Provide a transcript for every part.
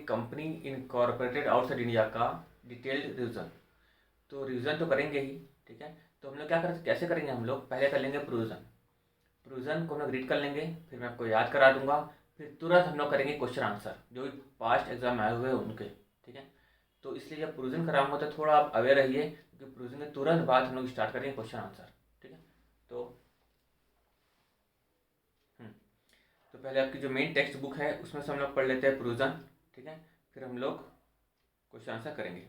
Company incorporated outside India का detailed revision. तो revision तो करेंगे ही, ठीक है। तो हम लोग कैसे करेंगे, हम लोग पहले कर लेंगे प्रोविज़न। प्रोविज़न को हम लोग रीड कर लेंगे, फिर मैं आपको याद करा दूंगा, फिर तुरंत हम लोग करेंगे क्वेश्चन आंसर जो भी पास्ट एग्जाम आए हुए हैं उनके, ठीक है। तो इसलिए जब प्रोविज़न कराऊंगा तो थोड़ा आप अवेयर रहिए, क्योंकि प्रोविज़न के तुरंत बाद हम लोग स्टार्ट करेंगे क्वेश्चन आंसर, ठीक है। तो हम्म, तो पहले आपकी जो मेन टेक्स्ट बुक है उसमें से हम लोग पढ़ लेते हैं प्रोविज़न, ठीक है। फिर हम लोग क्वेश्चन आंसर करेंगे।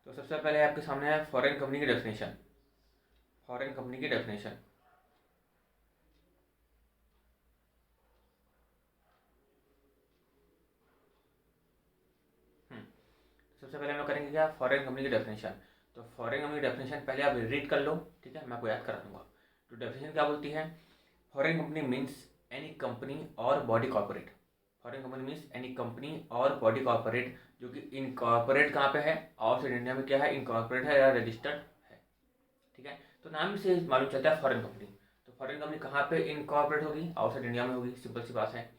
तो सबसे पहले आपके सामने है फॉरेन कंपनी की डेफिनेशन। फॉरेन कंपनी की डेफिनेशन, सबसे पहले हम लोग करेंगे क्या, फॉरेन कंपनी की डेफिनेशन। तो फॉरेन कंपनी की डेफिनेशन पहले आप रीड कर लो, ठीक है, मैं आपको याद करा दूंगा। तो डेफिनेशन क्या बोलती है, foreign company means any company और body corporate. Foreign company means any company और बॉडी कॉर्पोरेट जो कि इनकॉर्पोरेट कहाँ पे है, आउटसाइड इंडिया में क्या है, इनकॉर्पोरेट है या रजिस्टर्ड है, ठीक है। तो नाम से मालूम चलता है फॉरेन कंपनी। तो फॉरेन कंपनी कहाँ पे इनकॉर्पोरेट होगी, आउटसाइड इंडिया में होगी, सिंपल सी बात है।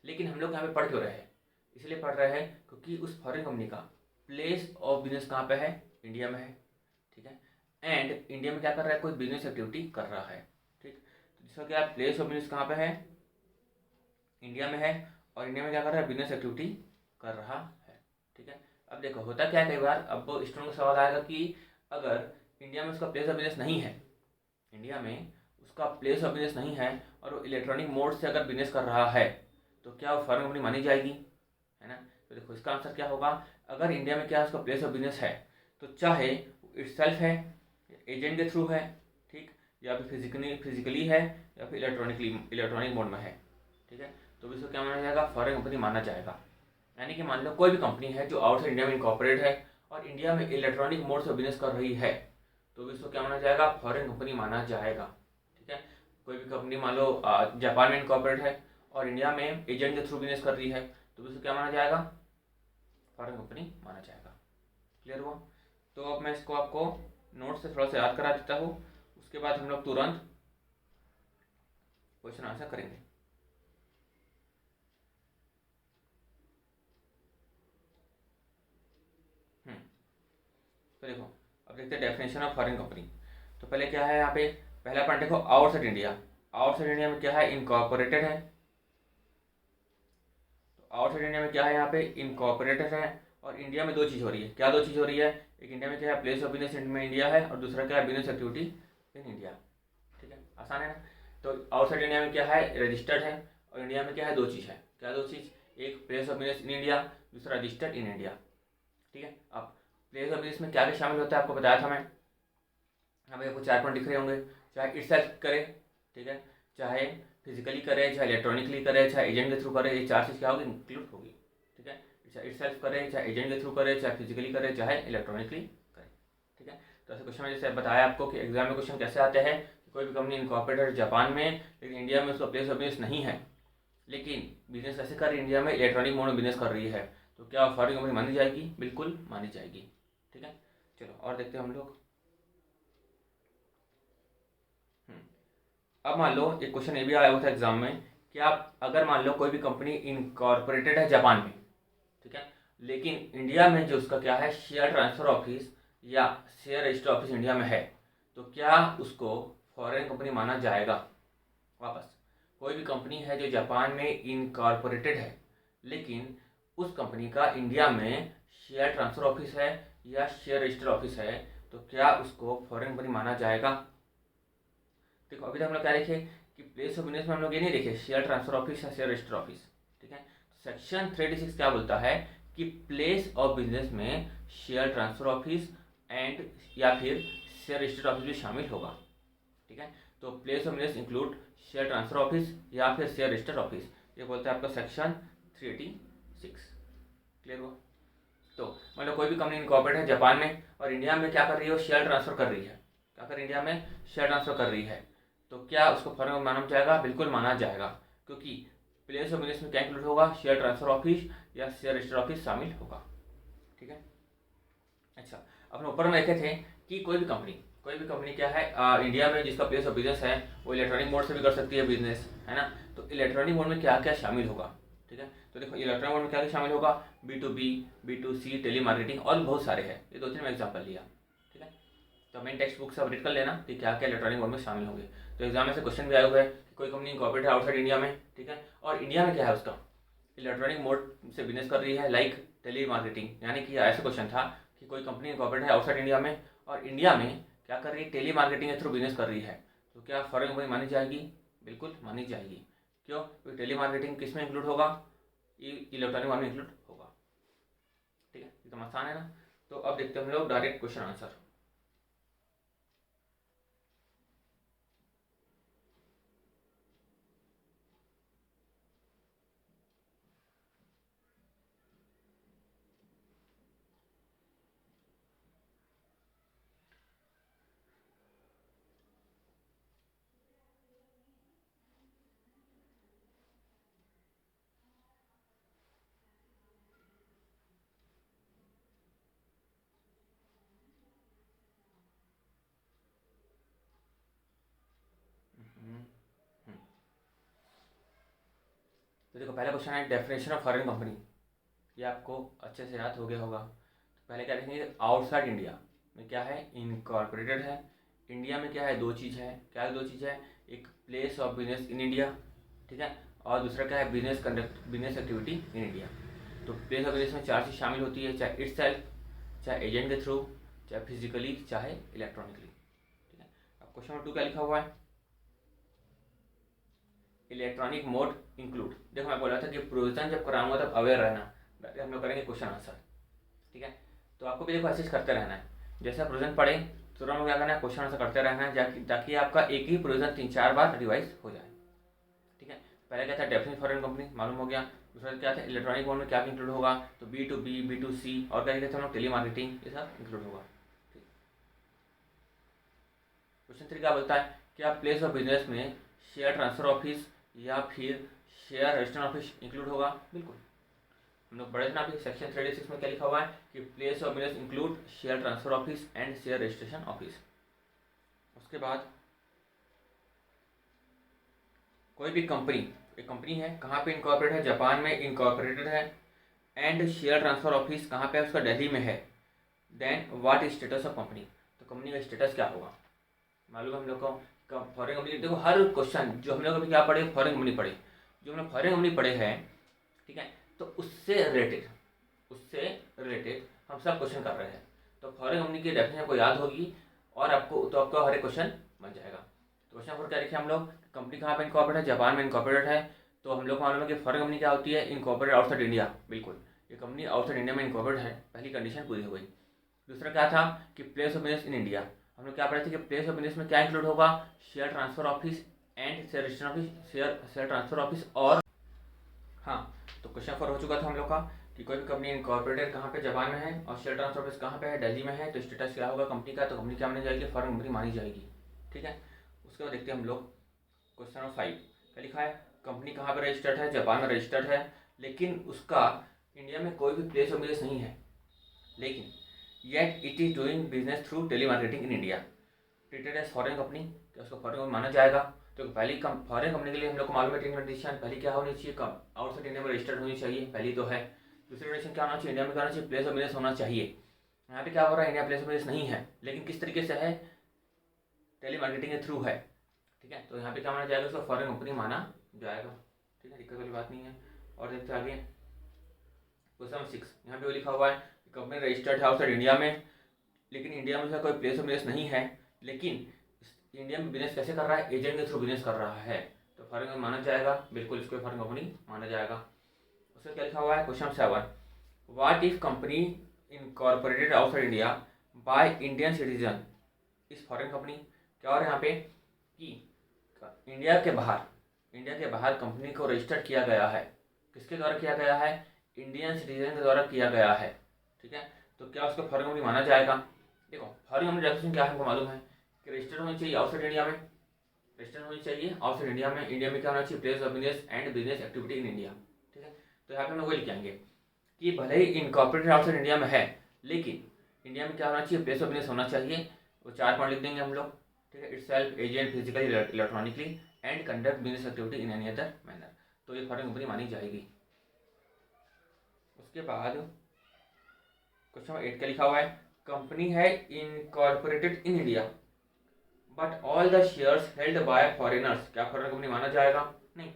लेकिन हम लोग यहाँ पे पढ़ क्यों रहे हैं, इसलिए पढ़ रहे हैं क्योंकि उस फॉरेन कंपनी का प्लेस ऑफ बिजनेस कहाँ पे है, इंडिया में है, ठीक है। एंड इंडिया में क्या कर रहा है, कोई बिजनेस एक्टिविटी कर रहा है, ठीक। तो जिसका क्या प्लेस ऑफ बिजनेस कहाँ पे है, इंडिया में है, और इंडिया में क्या कर रहा है, बिजनेस एक्टिविटी कर रहा है, ठीक है। अब देखो होता क्या है, कई बार अब स्टूडेंट को सवाल आएगा कि अगर इंडिया में उसका प्लेस ऑफ बिजनेस नहीं है, इंडिया में उसका प्लेस ऑफ बिजनेस नहीं है और वो इलेक्ट्रॉनिक मोड से अगर बिजनेस कर रहा है तो क्या वो फॉरेन कंपनी मानी जाएगी, है ना। तो देखो इसका आंसर क्या होगा, अगर इंडिया में क्या उसका प्लेस ऑफ बिजनेस है तो चाहे इटसेल्फ है, एजेंट के थ्रू है, ठीक, या फिर फिजिकली है, या फिर इलेक्ट्रॉनिक मोड में है, ठीक है। तो इसको क्या माना जाएगा, फॉरेन कंपनी माना जाएगा। यानी कि मान लो कोई भी कंपनी है जो आउटसाइड इंडिया में इनकॉर्पोरेट है और इंडिया में इलेक्ट्रॉनिक मोड से बिजनेस कर रही है तो इसको क्या माना जाएगा, फॉरेन कंपनी माना जाएगा, ठीक है। कोई भी कंपनी मान लो जापान में इनकॉर्पोरेट है और इंडिया में एजेंट के थ्रू बिजनेस कर रही है तो इसको क्या माना जाएगा, फॉरेन कंपनी माना जाएगा। क्लियर हुआ। तो अब मैं इसको आपको नोट से थोड़ा सा याद करा देता हूँ, उसके बाद हम लोग तुरंत क्वेश्चन आंसर करेंगे। तो देखो अब देखते हैं डेफिनेशन ऑफ फॉरेन कंपनी। तो पहले क्या है यहाँ पे, पहला पॉइंट देखो आउटसाइड इंडिया। आउटसाइड इंडिया में क्या है, इनकॉर्पोरेटेड है। तो आउटसाइड इंडिया में क्या है, यहाँ पे इनकॉर्पोरेटेड है। और इंडिया में दो चीज़ हो रही है, क्या दो चीज़ हो रही है, एक इंडिया में क्या है, प्लेस ऑफ बिजनेस में इंडिया है, और दूसरा क्या है, बिजनेस एक्टिविटी इन इंडिया, ठीक है, आसान है ना। तो आउटसाइड इंडिया में क्या है, रजिस्टर्ड है, और इंडिया में क्या है, दो चीज़ है, क्या दो चीज़, एक place of business in India, दूसरा रजिस्टर्ड इन इंडिया, ठीक है। अब प्लेस ऑफ बिजनेस में क्या क्या शामिल होता है आपको बताया था मैं, हमें आपको 4 पॉइंट दिख रहे होंगे, चाहे इटसेल्फ करे, ठीक है, चाहे फिजिकली करे, चाहे इलेक्ट्रॉनिकली करे, चाहे एजेंट के थ्रू करे, ये चार चीज़ क्या होगी, इंक्लूड होगी, ठीक है। चाहे इटसेल्फ करे, चाहे एजेंट के थ्रू करे, चाहे फिजिकली करे, चाहे इलेक्ट्रॉनिकली करे, ठीक है। तो ऐसे क्वेश्चन में जैसे बताया आपको कि एग्जाम में क्वेश्चन कैसे आते हैं कि कोई भी कंपनी इनकॉर्पोरेटेड जापान में, लेकिन इंडिया में उसका प्लेस ऑफ बिजनेस नहीं है, लेकिन बिजनेस ऐसे कर रही है, इंडिया में इलेक्ट्रॉनिक मोड में बिजनेस कर रही है, तो क्या फॉरेन कंपनी मानी जाएगी, बिल्कुल मानी जाएगी, ठीक है। चलो और देखते हैं हम लोग। अब मान लो एक क्वेश्चन ये भी आया हुआ था एग्जाम में कि आप अगर मान लो कोई भी कंपनी इनकॉर्पोरेटेड है जापान में, ठीक है, लेकिन इंडिया में जो उसका क्या है, शेयर ट्रांसफर ऑफिस या शेयर रजिस्टर ऑफिस इंडिया में है, तो क्या उसको फॉरेन कंपनी माना जाएगा। वापस, कोई भी कंपनी है जो जापान में इनकॉर्पोरेटेड है लेकिन उस कंपनी का इंडिया में शेयर ट्रांसफर ऑफिस है या शेयर रजिस्टर ऑफिस है, तो क्या उसको फॉरेन कंपनी माना जाएगा। देखो अभी तक हम लोग क्या देखे कि प्लेस ऑफ बिजनेस में हम लोग ये नहीं देखे शेयर ट्रांसफर ऑफिस या शेयर रजिस्टर ऑफिस, ठीक है। सेक्शन 386 क्या बोलता है कि प्लेस ऑफ बिजनेस में शेयर ट्रांसफर ऑफिस एंड या फिर शेयर रजिस्टर ऑफिस भी शामिल होगा, ठीक है। तो place of business include share transfer office या फिर शेयर रजिस्टर ऑफिस, ये बोलता है आपका सेक्शन 386। क्लियर हुआ। तो मतलब कोई भी कंपनी इनकॉर्पोरेट है जापान में और इंडिया में क्या कर रही है, शेयर ट्रांसफर कर रही है, क्या कर इंडिया में शेयर ट्रांसफर कर रही है, तो क्या उसको फॉरेन माना जाएगा, बिल्कुल माना जाएगा, क्योंकि प्लेस ऑफ बिजनेस में क्या इंक्लूड होगा, शेयर ट्रांसफर ऑफिस या शेयर रजिस्टर ऑफिस शामिल होगा, ठीक है। अच्छा, अपने ऊपर में देखे थे कि कोई भी कंपनी कोई भी कंपनी क्या है इंडिया में जिसका प्लेस ऑफ बिजनेस है वो इलेक्ट्रॉनिक मोड से भी कर सकती है बिजनेस, है ना। तो इलेक्ट्रॉनिक मोड में क्या क्या शामिल होगा, ठीक है। तो देखो इलेक्ट्रॉनिक मोड में क्या क्या शामिल होगा, B2B, B2C, टेली मार्केटिंग और बहुत सारे हैं। ये 2-3 मैं एग्जाम्पल लिया, ठीक है। तो मेन टेक्स्ट बुक से रीड कर लेना कि क्या क्या इलेक्ट्रॉनिक मोड में शामिल होंगे। तो एग्जाम में से क्वेश्चन भी आया हुआ है कि कोई कंपनी इनकॉर्पोरेट है आउटसाइड इंडिया में, ठीक है, और इंडिया में क्या है उसका इलेक्ट्रॉनिक मोड से बिजनेस कर रही है, लाइक टेली मार्केटिंग। यानी कि ऐसा क्वेश्चन था कि कोई कंपनी इनकॉर्पोरेट है आउटसाइड इंडिया में और इंडिया में क्या कर रही है, टेली मार्केटिंग के थ्रू बिजनेस कर रही है, तो क्या फॉरेन कंपनी मानी जाएगी? बिल्कुल मानी जाएगी। क्यों? क्योंकि टेली मार्केटिंग किस में इंक्लूड होगा, इलेक्ट्रॉनिक में इंक्लूड होगा, ठीक है। एकदम आसान है ना। तो अब देखते हैं हम लोग डायरेक्ट क्वेश्चन आंसर। तो देखो पहला क्वेश्चन है डेफिनेशन ऑफ फॉरेन कंपनी। ये आपको अच्छे से याद हो गया होगा। तो पहले क्या देखेंगे, आउटसाइड इंडिया में क्या है, इनकॉर्पोरेटेड है। इंडिया में क्या है, दो चीज़ है। क्या है दो चीज़ है, एक place of business in India, ठीक है, और दूसरा क्या है, बिजनेस एक्टिविटी इन इंडिया। तो प्लेस ऑफ बिजनेस में चार चीज़ शामिल होती है, चाहे इटसेल्फ, चाहे एजेंट के थ्रू, चाहे फिजिकली, चाहे इलेक्ट्रॉनिकली, ठीक है। अब क्वेश्चन नंबर 2 क्या लिखा हुआ है, इलेक्ट्रॉनिक मोड इंक्लूड। देखो मैं बोला था कि प्रोविजन जब कराऊंगा तब अवेयर रहना, हम लोग करेंगे क्वेश्चन आंसर, ठीक है। तो आपको भी देखो ऐसे करते रहना है, जैसे प्रोविजन पढ़े तुरंत में क्या करना है, क्वेश्चन आंसर करते रहना है ताकि आपका एक ही प्रोविजन 3-4 बार रिवाइज हो जाए, ठीक है। पहले क्या था, डेफिनेशन फॉरेन कंपनी मालूम हो गया। दूसरा क्या था, इलेक्ट्रॉनिक मोड में क्या इंक्लूड होगा, तो B2B, B2C और क्या कहते हैं हम लोग टेली मार्केटिंग, ये सब इंक्लूड होगा। क्वेश्चन 3 क्या बोलता है, क्या प्लेस ऑफ बिजनेस में शेयर ट्रांसफर ऑफिस या फिर शेयर रजिस्ट्रेशन ऑफिस इंक्लूड होगा? बिल्कुल। हम लोग पढ़े थे ना अभी सेक्शन 36 में क्या लिखा हुआ है कि place of business include share transfer office and share registration office. उसके बाद कोई भी कंपनी, एक कंपनी है कहाँ पे इनकॉर्पोरेट है, जापान में इनकॉर्पोरेटेड है, एंड शेयर ट्रांसफर ऑफिस कहाँ पे है, उसका दिल्ली में है, then what is status of company. तो कंपनी का स्टेटस क्या होगा, मालूम है हम लोग को फॉरेन कंपनी। देखो हर क्वेश्चन जो हम लोग अभी क्या पढ़े, फॉरेन कंपनी पढ़े, जो हम लोग फॉरेन कंपनी पढ़े हैं, ठीक है, तो उससे रिलेटेड हम सब क्वेश्चन कर रहे हैं। तो फॉरेन कंपनी की डेफिनेशन आपको याद होगी और आपका हर एक क्वेश्चन बन जाएगा। तो क्वेश्चन नंबर क्या लिखे हम लोग, कंपनी कहाँ पे इनकॉर्पोरेट है, जापान में इनकॉर्पोरेट है। तो हम लोग को मालूम है कि फॉरेन कंपनी क्या होती है, इनकॉर्पोरेट आउटसाइड इंडिया। बिल्कुल, ये कंपनी आउटसाइड इंडिया में इनकॉर्पोरेट है, पहली कंडीशन पूरी हो गई। दूसरा क्या था कि place of business in India. हम लोग क्या पढ़े थे कि प्लेस ऑफ बिजनेस में क्या इंक्लूड होगा, share transfer office and share registration office, share transfer office. और हाँ, तो क्वेश्चन 4 हो चुका था हम लोग का कि कोई भी कंपनी इनकॉर्पोरेटेड कहाँ पे, जापान में है, और शेयर ट्रांसफर ऑफिस कहाँ पे है, दिल्ली में है। तो स्टेटस क्या होगा कंपनी का, तो कंपनी क्या मानी जाएगी, फॉरेन कंपनी मानी जाएगी, ठीक है। उसके बाद देखते हैं हम लोग क्वेश्चन नंबर 5 क्या लिखा है, कंपनी कहाँ पे रजिस्टर्ड है, जापान में रजिस्टर्ड है, लेकिन उसका इंडिया में कोई भी प्लेस ऑफ बिजनेस नहीं है, लेकिन yet it is doing business through telemarketing in India, treated as foreign company, क्या उसको फॉरेन कंपनी माना जाएगा? तो पहली फॉरेन कंपनी के लिए हम लोग को मालूम है 3 कंडीशन। पहली क्या होनी चाहिए, आउटसाइड इंडिया में रजिस्टर्ड होनी चाहिए, पहली तो है। दूसरी कंडीशन क्या होना चाहिए, इंडिया में क्या होना चाहिए, प्लेस ऑफ बिजनेस होना चाहिए। यहाँ पे क्या हो रहा है, इंडिया प्लेस ऑफ बिजनेस नहीं है, लेकिन किस तरीके से है, टेली मार्केटिंग के थ्रू है, ठीक है। तो यहाँ पे क्या माना जाएगा, उसको फॉरेन कंपनी माना जाएगा, ठीक है, दिक्कत वाली बात नहीं है। और देखते आगे क्वेश्चन नंबर 6, यहाँ पे लिखा हुआ है कंपनी रजिस्टर्ड है आउटसाइड इंडिया में, लेकिन इंडिया में उसका कोई प्लेस ऑफ बिजनेस नहीं है, लेकिन इंडिया में बिजनेस कैसे कर रहा है, एजेंट के थ्रू बिजनेस कर रहा है। तो फॉरेन कंपनी माना जाएगा, बिल्कुल इसको फॉरेन कंपनी माना जाएगा। उसका क्या लिखा हुआ है question 7, what if company incorporated outside India by Indian citizen इस फॉरेन कंपनी। क्या हो रहा है यहाँ पे कि इंडिया के बाहर कंपनी को रजिस्टर किया गया है, किसके द्वारा किया गया है, इंडियन सिटीजन के द्वारा किया गया है, ठीक है। तो क्या उसको फॉरेन कंपनी माना जाएगा? देखो फॉरेन कंपनी डेफिनेशन क्या है हमको मालूम है कि रजिस्टर्ड होनी चाहिए आउटसाइड इंडिया में, रजिस्टर्ड होनी चाहिए आउटसाइड इंडिया में। इंडिया में क्या होना चाहिए, place of business and business activity in India, ठीक है। तो यहाँ पे हम लोग वही लिख आएंगे कि भले ही इनकॉर्पोरेटेड आउटसाइड इंडिया में है, लेकिन इंडिया में क्या होना चाहिए, प्लेस ऑफ बिजनेस होना चाहिए, वो 4 पॉइंट लिख देंगे हम लोग, ठीक है। It's self agent physically electronically and conduct business activity in any other manner, तो ये फॉरेन कंपनी मानी जाएगी। उसके बाद क्वेश्चन नंबर 8 क्या लिखा हुआ है, कंपनी है incorporated in India but all the shares held by foreigners, क्या फॉरेन कंपनी माना जाएगा? नहीं,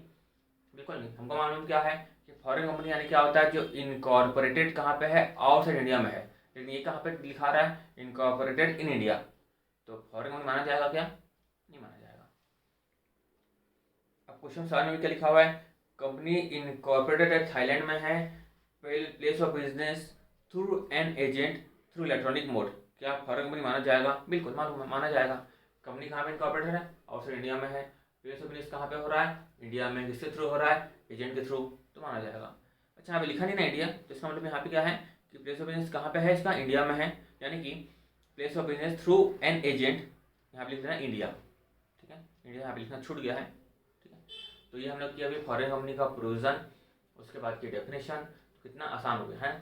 बिल्कुल नहीं। हमको मालूम क्या है कि फॉरेन कंपनी यानी क्या होता है, जो इनकॉर्पोरेटेड कहाँ पे है, आउटसाइड इंडिया में है, लेकिन ये कहाँ पे लिखा रहा है, इनकॉर्पोरेटेड इन इंडिया, तो फॉरेन कंपनी माना जाएगा क्या? नहीं माना जाएगा। अब क्वेश्चन 7 में क्या लिखा हुआ है, कंपनी इनकॉर्पोरेटेड थाईलैंड में है, place of business through an agent through electronic mode, क्या फॉरेन कंपनी माना जाएगा? बिल्कुल माना जाएगा। कंपनी कहाँ पे इनकॉर्पोरेटेड है, आउटसाइड इंडिया में है, प्लेस ऑफ बिजनेस कहाँ पे हो रहा है, इंडिया में, किसके थ्रू हो रहा है, एजेंट के थ्रू, तो माना जाएगा। अच्छा, यहाँ पे लिखा नहीं ना इंडिया, तो इसका मतलब यहाँ पे क्या है कि प्लेस ऑफ बिजनेस कहाँ पे है इसका, इंडिया में है, यानी कि place of business through an agent, यहाँ पे लिख देना इंडिया, ठीक है। इंडिया यहाँ पे लिखना छूट गया है, ठीक है। तो ये हम लोग किया अभी फॉरेन कंपनी का प्रोविजन, उसके बाद की डेफिनेशन, कितना आसान हो गया है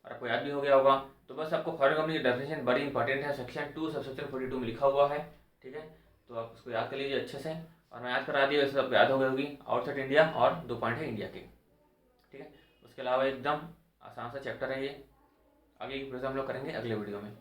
और आपको याद भी हो गया होगा। तो बस आपको फॉरेन कंपनी की डेफिनेशन बड़ी इंपॉर्टेंट है, सेक्शन 2 सबसेक्शन 42 में लिखा हुआ है, ठीक है। तो आप उसको याद कर लीजिए अच्छे से, और मैं याद करा दिया, वैसे आपको याद हो गई होगी, आउटसाइड इंडिया और 2 पॉइंट है इंडिया के, ठीक है। उसके अलावा एकदम आसान सा चैप्टर है ये, आगे की प्रोग्राम हम लोग करेंगे अगले वीडियो में।